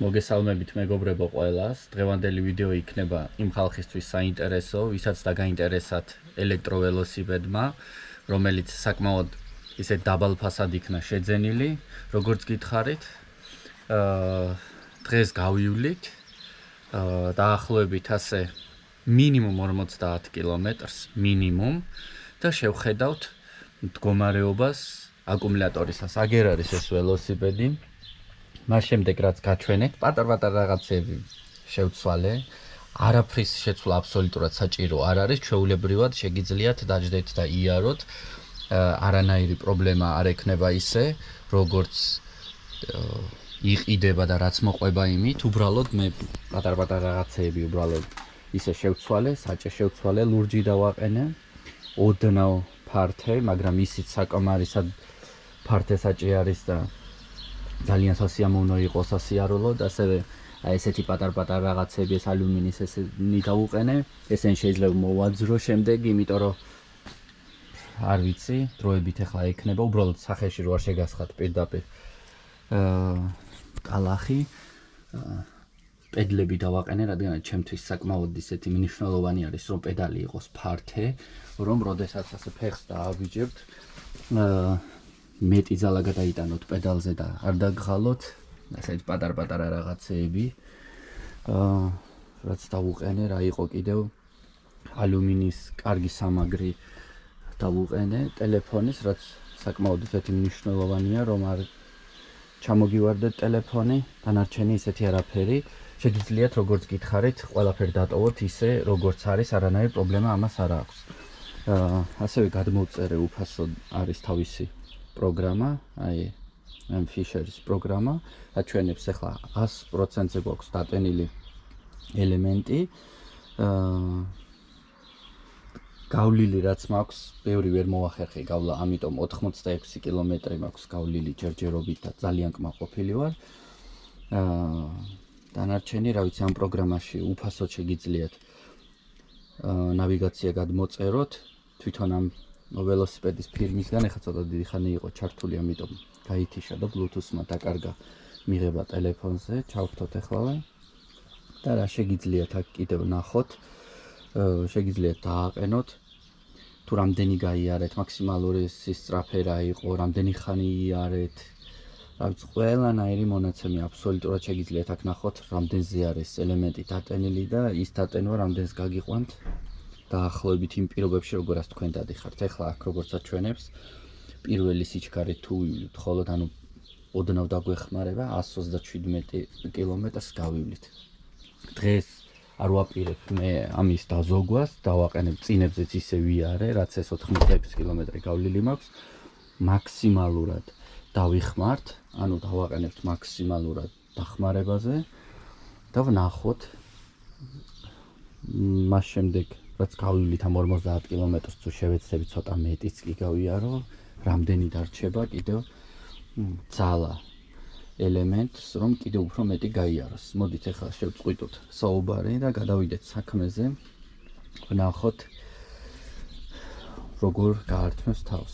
მოგესალმებით მეგობრებო ყველას. დღევანდელი ვიდეო იქნება იმ ხალხისთვის საინტერესო, ვისაც დაგაინტერესათ ელექტროველოსიპედმა, რომელიც საკმაოდ ისე დაბალ ფასად იქნა შეძენილი, როგორც გითხარით. დღეს გავივლით დაახლოებით ასე მინიმუმ 50 კილომეტრს მინიმუმ და შევხედავთ მდგომარეობას აკუმულატორისას. აგერ არის ეს ველოსიპედი. მას შემდეგ რაც გაჩვენეთ, პატარ-პატარ რაღაცები შევცვალე. არაფრის შეცვლა აბსოლუტურად საჭირო არ არის, ჩვეულებრივად შეგიძლიათ დაждეთ და იაროთ. არანაირი პრობლემა არ ექნება ისე, როგორც იყიდება და რაც მოყვება იმით, უბრალოდ მე პატარ-პატარ რაღაცეები უბრალოდ ისე შევცვალე, საჭე შევცვალე, ლურჯი დავაყენე. ოდნავ ფართე, მაგრამ ისიც საკმარისად ფართე საჭე არის და ძალიან სასიამოვნო იყოს ასიარულოდ, ასევე ესეთი პატარ-პატარ რაღაცები ეს ალუმინის ესენი დავუყენე, ესენი შეიძლება მოვაძრო შემდეგ, იმიტომ რომ არ ვიცი, დროებით ახლა ექნება, უბრალოდ სახეში რო არ შეგასხათ პირდაპირ კალახი, პედლები დავაყენე, რადგან ჩემთვის საკმაოდ ისეთი მნიშვნელოვანი არის, რომ პედალი იყოს ფართე, რომ როდესაც ასე ფეხს დაავიჯებთ, მეტი ძალა გადაიტანოთ პედალზე და არ დაგღალოთ, ასეთ პატარ-პატარა რაღაცეები. რაც დავუყენე, რა იყო კიდევ ალუმინის კარგი სამაგრი დავუყენე, ტელეფონის, რაც საკმაოდ ისეთი მნიშვნელოვანია, რომ არ ჩამოგივარდეთ ტელეფონი, დანარჩენი ისეთი არაფერი. შეგიძლიათ როგორც გითხარით, ყველაფერი დატოვოთ ისე, როგორც არის, არანაირი პრობლემა ამას არ აქვს. ასევე გადმოვწერე უფასოდ არის თავისი პროგრამა, აი Fisher-ის პროგრამა, აჩვენებს ახლა 100%-ზე გვაქვს დატენილი ელემენტი. გავლილი რაც მაქვს, ბევრი ვერ მოახერხე გავლა, ამიტომ 86 კილომეტრი მაქვს გავლილი ჯერჯერობით და ძალიან კმაყოფილი ვარ. დანარჩენი, რა ვიცი, ამ პროგრამაში უფასოდ შეგიძლიათ ნავიგაცია გადმოწეროთ, თვითონ ამ ველოსიპედის ფირმისგან, ეხლა ცოტა დიდი ხანი იყო ჩართული, ამიტომ გაითიშა და Bluetooth-მა დაკარგა მიღება ტელეფონზე, ჩავხტოთ ეხლავე. და რა შეგიძლიათ აქ კიდევ ნახოთ, შეგიძლიათ დააყენოთ, თუ რამდენი გაიარეთ, მაქსიმალური სისწრაფე რა იყო, რამდენი ხანი იარეთ. რა ვიცი, ყველანაირი მონაცემი აბსოლუტურად შეგიძლიათ აქ ნახოთ, რამდენზე არის ელემენტი დატენილი და ის დატენვა რამდენს გაგიყვანთ. დაახლოებით იმ პირობებში, როგორაც თქვენ დადიხართ. ეხლა აქ როგორც აჩვენებს, პირველი სიჩქარე თუ ვივლით, ხოლოდ ანუ ოდნავ დაგვეხმარება 127 კილომეტრს გავივლით. დღეს არ ვაპირებ მე ამის დაზოგვას, დავაყენებ წინებზეც ისე ვიარე, რაც ეს 86 კილომეტრი გავლილი მაქვს, მაქსიმალურად დავიხმართ, ანუ დავაყენებთ მაქსიმალურად დახმარებაზე და ვნახოთ მას შემდეგ რაც გავივლით ამ 50 კილომეტრს თუ შევეცდები ცოტა მეტიც კი გავიარო, რამდენი დარჩება კიდევ ძალა ელემენტს, რომ კიდევ უფრო მეტი გაიაროს. მოდით ახლა შევწყვიტოთ საუბარი და გადავიდეთ საქმეზე. ვნახოთ როგორ გაართმევს თავს.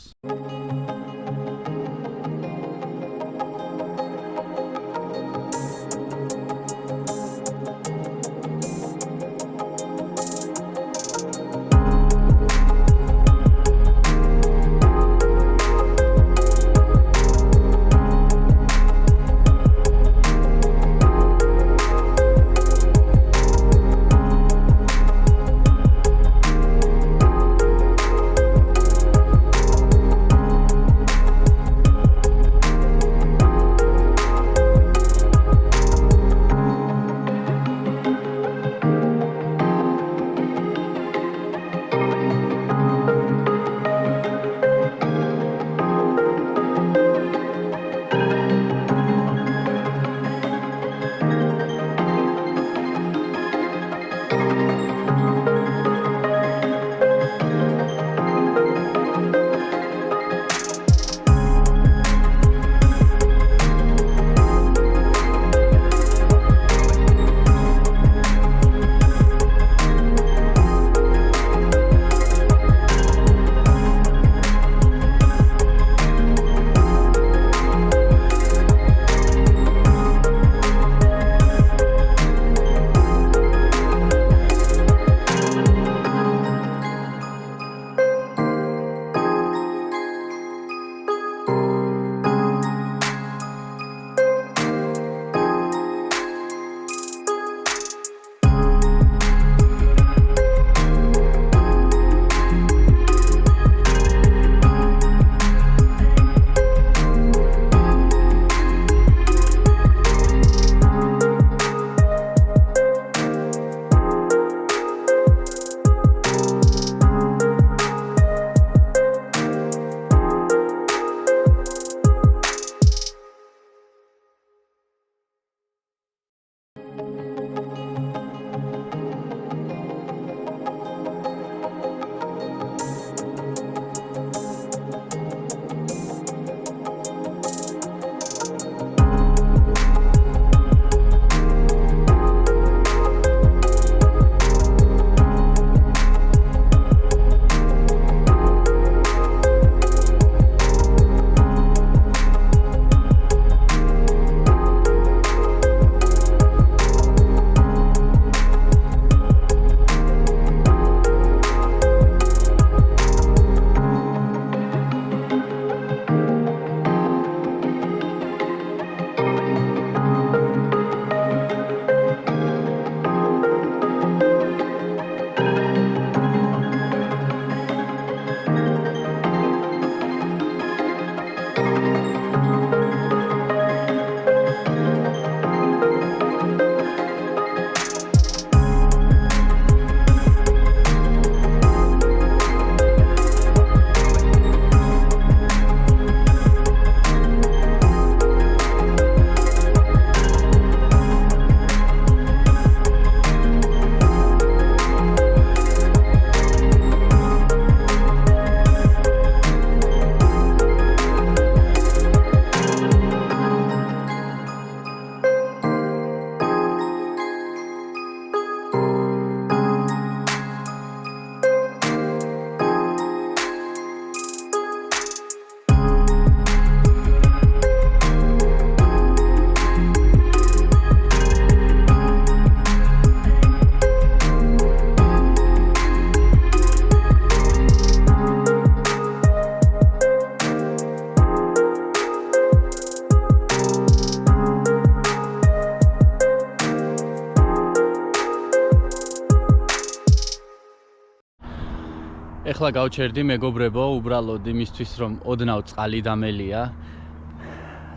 ეხლა გავჩერდი მეგობრებო, უბრალოდ იმისთვის რომ ოდნავ წყალი დამელია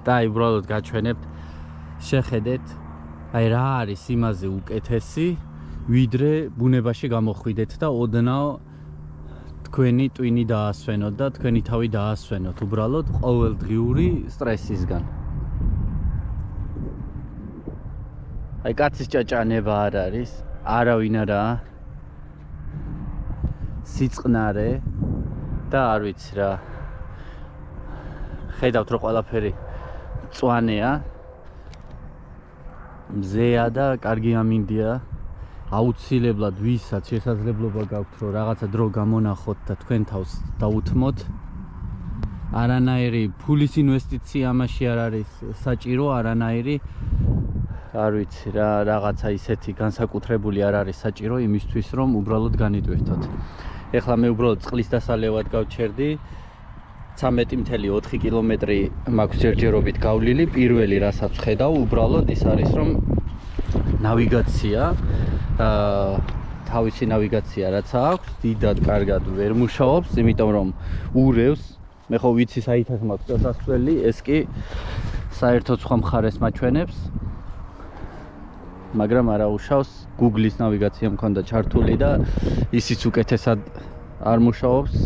და აი უბრალოდ გაჩვენებთ, შეხედეთ, აი რა არის იმაზე უკეთესი, ვიდრე ბუნებაში გამოხვიდეთ და ოდნავ თქვენი ტვინი დაასვენოთ და თქვენი თავი დაასვენოთ უბრალოდ ყოველდღიური სტრესისგან. აი კაცის ჭაჭანება არ არის, არავინ არაა. სიწყნარე და არ ვიცი რა. ხედავთ რომ ყველაფერი მწვანეა. მზეა და კარგი ამინდია. აუცილებლად ვისაც შესაძლებლობა გაქვთ რომ რაღაცა დრო გამონახოთ და თქვენ თავს დაუთმოთ. არანაირი ფულის ინვესტიცია ამაში არ არის საჭირო, არანაირი არ ვიცი რა რაღაცა ისეთი განსაკუთრებული არ არის საჭირო იმისთვის რომ უბრალოდ განიტვირთოთ. ეხლა მე უბრალოდ წყლის დასალევად გავჩერდი. 13.4 კილომეტრი მაქვს ჯერჯერობით გავლილი. პირველი რასაც ხედავ უბრალოდ ის არის რომ ნავიგაცია თავისი ნავიგაცია რაც აქვს, დიდად კარგად ვერ მუშაობს, იმიტომ რომ ურევს. მე ხო ვიცი საითაც მაქვს წასასვლელი, ეს კი საერთოდ სხვა მხარეს მაჩვენებს. მაგრამ არა უშავს, Google-ის ნავიგაცია მქონდა ჩართული და ისიც უკეთესად არ მუშაობს.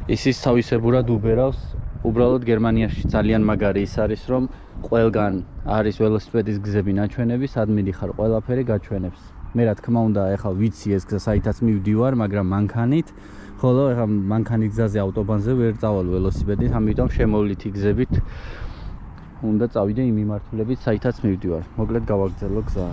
ისიც თავისებურად უბერავს. უბრალოდ გერმანიაში ძალიან მაგარი ის არის რომ ყველგან არის ველოსიპედის გზები ნაჩვენები, სად მიდიხარ ყველაფერი გაჩვენებს. მე რა თქმა უნდა ეხლა ვიცი ეს გზა საითაც მივდივარ, მაგრამ მანქანით, ხოლო ეხლა მანქანის გზაზე ავტობანზე ვერ წავალ ველოსიპედით, ამიტომ შემოვლითი გზებით უნდა წავიდე იმ მიმართულებით, საითაც მივდივარ. მოკლედ გავაგრძელო გზა.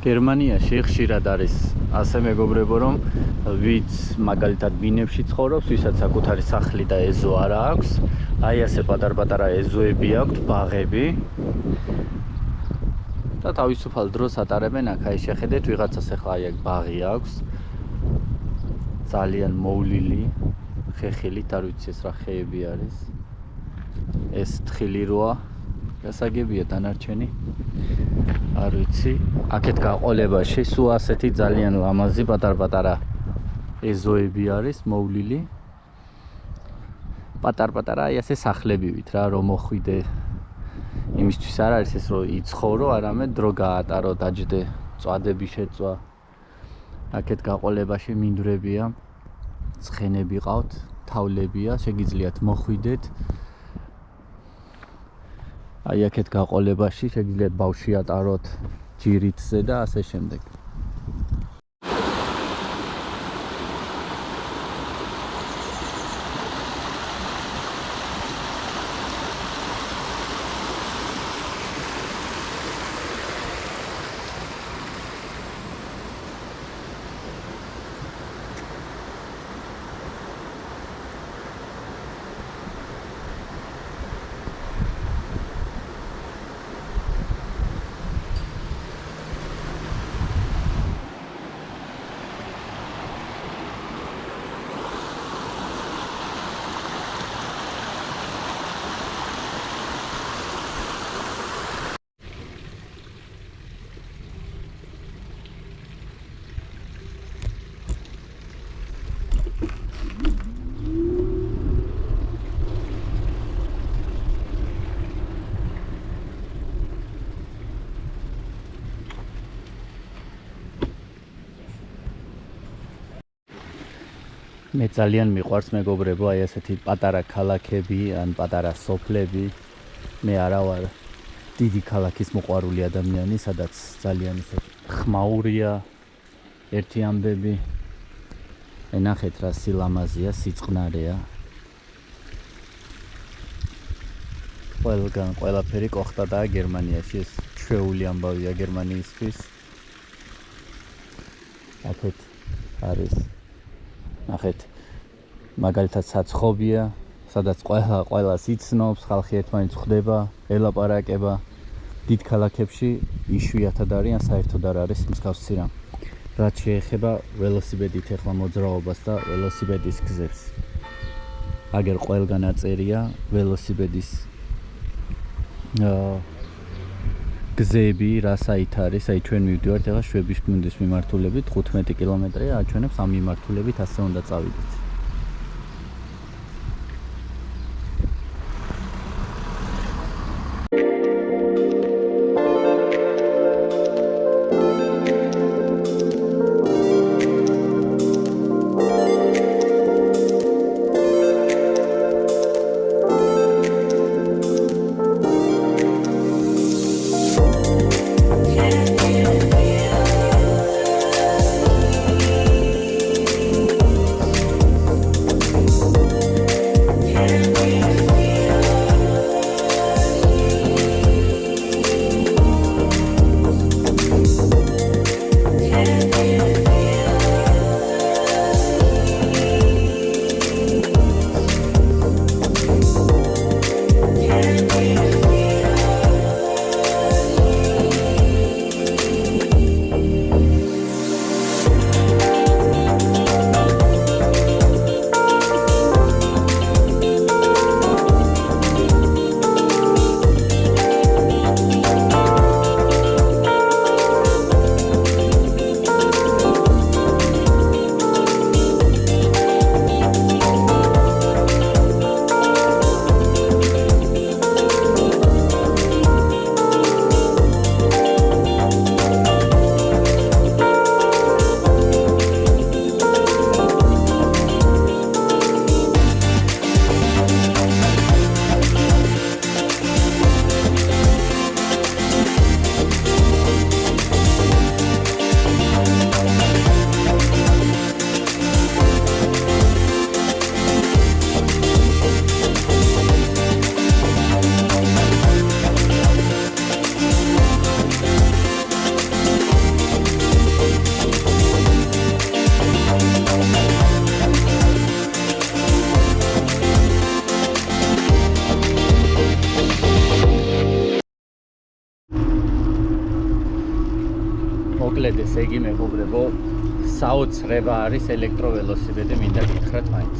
გერმანიაში ხშირად არის ასე მეგობრებო, რომ ვიც მაგალითად ბინებში ცხოვრობს, ვისაც საკუთარი სახლი და ეზო არ აქვს, აი ასე პატარ-პატარა ეზოები აქვთ, ბაღები და თავისუფალ დროს ატარებენ აქ. აი შეხედეთ, ვიღაცას ახლა აი აქ ბაღი აქვს, ძალიან მოვლილი, ხეხილით, არ ვიცი ეს რა ხეები არის. ეს თხილი როა, გასაგებია დანარჩენი. არ ვიცი, აქეთ გაყოლებაში სულ ასეთი ძალიან ლამაზი პატარ-პატარა ეზოები არის მოვლილი. პატარ-პატარა აი ასე სახლებივით რა, რომ მოხვიდე. იმისთვის არ არის ეს რომ იცხოვრო, არამედ დრო გაატარო, დაჯდე, წვადები შეწვა. აქეთ გაყოლებაში მინდვრებია, ცხენები ყავთ, თავლებია, შეგიძლიათ მოხვიდეთ. აი აქეთ გაყოლებაში შეგიძლიათ ბავშვი ატაროთ ჯირითზე და ასე შემდეგ. მე ძალიან მიყვარს მეგობრებო აი ასეთი პატარა ქალაქები ან პატარა სოფლები. მე არა ვარ დიდი ქალაქის მოყვარული ადამიანი, სადაც ძალიან ისე ხმაურია ერთი ამბები. ნახეთ რა სილამაზეა, სიწყნარეა. ყველგან ყველაფერი კოხტადაა გერმანიაში, ეს ჩვეული ამბავია გერმანიისთვის. აქეთ არის ნახეთ, მაგალითად საცხობია, სადაც ყველას იცნობს, ხალხი ერთმანეთს ხვდება, ელაპარაკება. დიდ ქალაქებში იშვიათად არიან, საერთოდ არ არის მსგავსი რამ. რაც შეეხება ველოსიპედით ახლა მოძრაობას და ველოსიპედის გზებს. აგერ ყველგან აწერია ველოსიპედის გზები, რა საით არის, აი ჩვენ მივდივართ ახლა შვების გუნდის მიმართულებით 15 კილომეტრია, აჩვენებს ამ მიმართულებით ასე უნდა წავიდეთ. მოკლედ ესე იგი მეგობრებო, საოცრება არის ელექტროველოსიპედი, მინდა გითხრათ მაინც.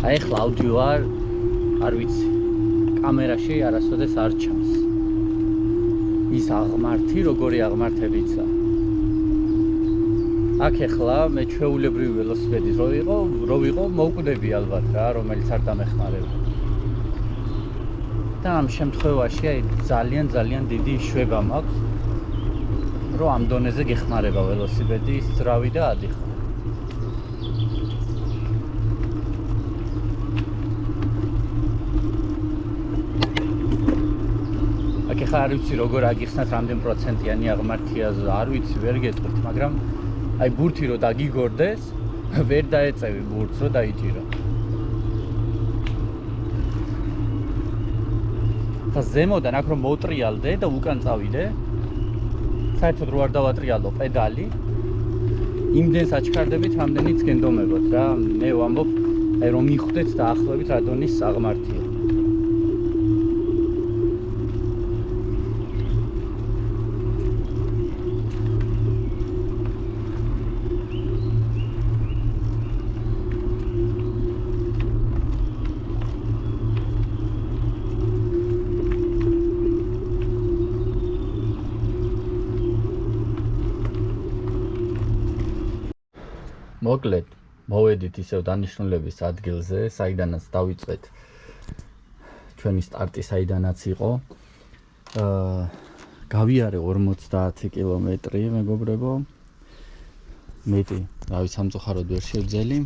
აი ახლა აუდიო არ ვიცი, კამერაში არასოდეს არ ჩანს. ის აღმართი, როგორი აღმართებიცა. აქ ახლა მე ჩვეულებრივი ველოსიპედის რო ვიყო, მოვკვდები ალბათ რა, რომელიც არ დამეხმარება. და ამ შემთხვევაში აი ძალიან დიდი შვება მაქვს, რომ ამ დონეზე გეხმარება ველოსიპედი, ის ძრავი და ადიხარ. აქ ახლა არ ვიცი როგორ აგიხსნათ, რამდენ პროცენტიანი აღმართია, არ ვიცი, ვერ გეტყვით, მაგრამ აი ბურთი რო დაგიგორდეს, ვერ დაეწევი ბურთს, რო დაიჭირო. ხა ზემოდან აქ რომ მოუტრიალდე და უკან წავიდე, საერთოდ რო არ დავატრიალო პედალი, იმდენს აჩქარდებით, რამდენიც გენდომებოდ რა. მე ვამბობ, აი რომ მიხვდეთ დაახლოებით რა დონის აღმართია. მოკლედ, მოვედით ისევ დანიშნულების ადგილზე, საიდანაც დავიწყეთ ჩვენი სტარტი, საიდანაც იყო. გავიარე 50 კილომეტრი, მეგობრებო. მეტი, რავი, სამწუხაროდ ვერ შევძელი.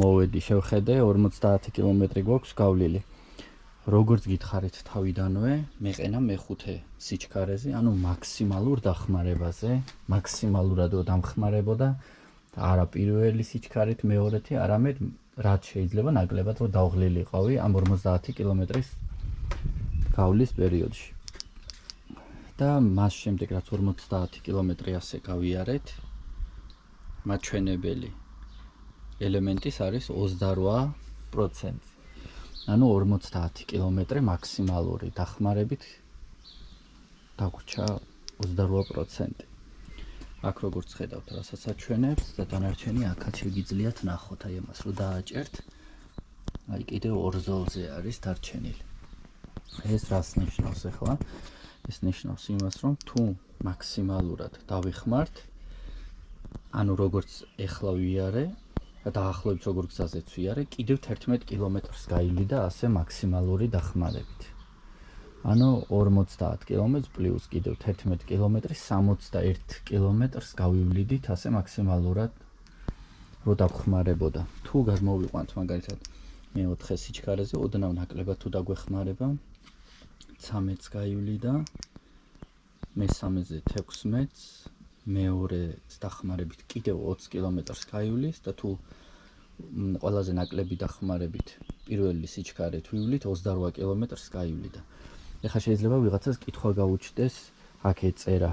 მოვედი, შევხედე, 50 კილომეტრი გვაქვს გავლილი. როგორც გითხარით თავიდანვე, მეყენა მეხუთე სიჩქარეზე, ანუ მაქსიმალურ დახმარებაზე, მაქსიმალურად დამხმარებოდა. არა პირველი სიჩქარით, მეორეთი, არამედ რაც შეიძლება ნაკლებად რომ დავღლილიყავი ამ 50 კილომეტრის გავლის პერიოდში. და მას შემდეგ რაც 50 კილომეტრი ასე გავიარეთ, მაჩვენებელი ელემენტის არის 28%. ანუ 50 კილომეტრი მაქსიმალური დახმარებით დაგვრჩა 28%. აქ როგორც ხედავთ, რასაც აჩვენებს და დანარჩენი აქაც შეგიძლიათ ნახოთ, აი ამას რო დააჭერთ, აი კიდევ ორ ზოლზე არის დარჩენილი. ეს რას ნიშნავს ახლა? ეს ნიშნავს იმას, რომ თუ მაქსიმალურად დავიხმართ, ანუ როგორც ახლა ვიარე, დაახლოებით როგორ გზაზეც ვიარე, კიდევ 11 კილომეტრს გაივლიდი და ასე მაქსიმალური დახმარებით. ანუ 50 კილომეტრს პლუს კიდევ 11 კილომეტრი, 61 კილომეტრს გავივლიდით ასე მაქსიმალურად რო დავხმარებოდა. თუ გამოვიყვანთ მაგალითად მეოთხე სიჩქარეზე, ოდნავ ნაკლებად თუ დაგვეხმარება, 13-ს გაივლიდა, მესამეზე 16-ს, მეორეს დახმარებით კიდევ 20 კილომეტრს გაივლის და თუ ყველაზე ნაკლები დახმარებით პირველი სიჩქარით ვივლით, 28 კილომეტრს გაივლიდა. ეხლა შეიძლება ვიღაცას კითხვა გაუჩნდეს, აქ ეწერა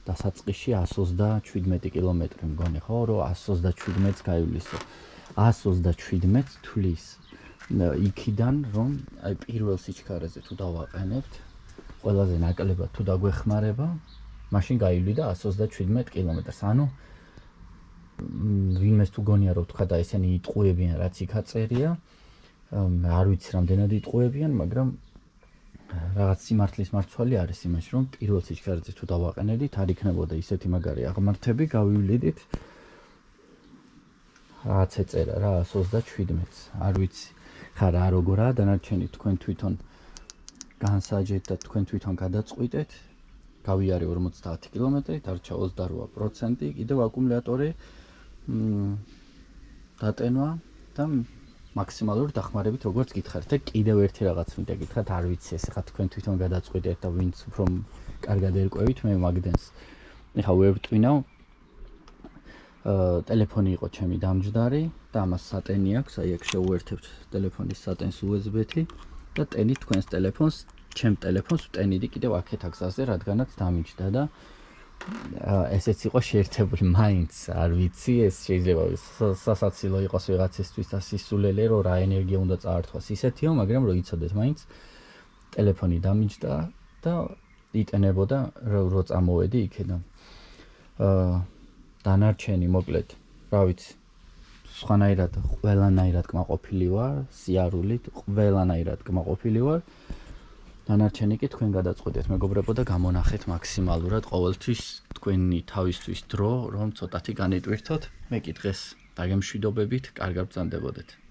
დასაწყისში 127 კილომეტრი მგონი, ხო, რომ 127-ს გაივლისო. 127-ს თulis იქიდან, რომ აი პირველ სიჩქარეზე თუ დავაყენებთ, ყველაზე ნაკლებად თუ დაგვეხმარება, მაშინ გაივლიდა 127 კილომეტრს. ანუ ვინმეს თუ გონია რომ თქვა და ესენი იტყუებიან, რაც იქ აწერია, არ ვიცი რამდენად იტყუებიან, მაგრამ რაღაც სიმართლის მარცვალი არის იმაში, რომ პირველ სიჩქარეზე თუ დავაყენებდით, არ იქნებოდა ისეთი მაგარი აღმართები, გავივლიდით. რაც ეწერა რა 127-ს, არ ვიცი. ხა რა როგორაა დანარჩენი თქვენ თვითონ განსაჯეთ და თქვენ თვითონ გადაწყვიტეთ. გავიარე 50 კილომეტრი, დარჩა 28%, კიდევ აკუმულატორი დატენვა და მაქსიმალური დახმარებით როგორც გითხარით. და კიდევ ერთი რაღაც მინდა გითხრათ, არ ვიცი, ეს ხა თქვენ თვითონ გადაწყვიტეთ და ვინც უფრო კარგად ერკვევით, მე მაგდენს. ეხა ვერ ვტვინავ. ტელეფონი იყო ჩემი დამჯდარი და ამას სატენი აქვს, აი აქ შეუერთებთ ტელეფონის სატენს USB-ით და ტენით თქვენს ტელეფონს, ჩემ ტელეფონს ვტენიდი კიდევ აქეთ აგზაზე, რადგანაც დამიჯდა და ესეც იყო შეერთებული მაინც, არ ვიცი, ეს შეიძლება სასაცილო იყოს ვიღაცისთვის და სისულელე, რომ რა ენერგია უნდა წაართვას ისეთიო, მაგრამ რომ იცოდეთ მაინც ტელეფონი დამიჯდა და იტენებოდა, რო წამოვედი იქედან. დანარჩენი მოკლედ, რა ვიცი, სხვანაირად, ყველანაირად კმაყოფილი ვარ, სიარულით, ყველანაირად კმაყოფილი ვარ. დანარჩენი კი თქვენ გადაწყვეტეთ, მეგობრებო და გამონახეთ მაქსიმალურად ყოველთვის თქვენი თავისთვის დრო, რომ ცოტათი განიტვირთოთ. მე კი დღეს დაგემშვიდობებით, კარგად ბრძანდებოდეთ.